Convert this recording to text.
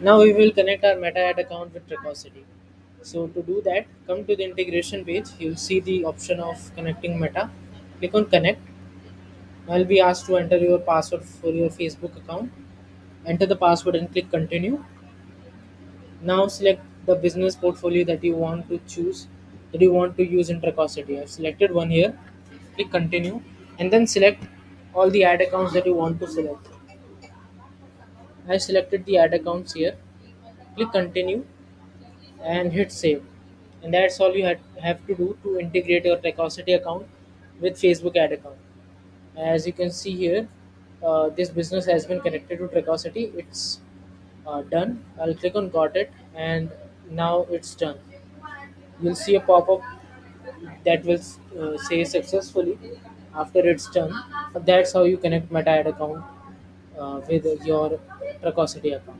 Now we will connect our meta ad account with Trackocity. So to do that, come to the integration page. You'll see the option of connecting meta. Click on connect. Now you'll be asked to enter your password for your Facebook account. Enter the password and click continue. Now select the business portfolio that you want to choose, that you want to use in Trackocity. I've selected one here. Click continue and then select all the ad accounts that you want to select. I selected the ad accounts here. Click continue and hit save. And that's all you have to do to integrate your Trackocity account with Facebook ad account. As you can see here, this business has been connected to Trackocity. It's done. I'll click on got it and now it's done. You'll see a pop-up that will say successfully after it's done. That's how you connect Meta ad account with your Trackocity account.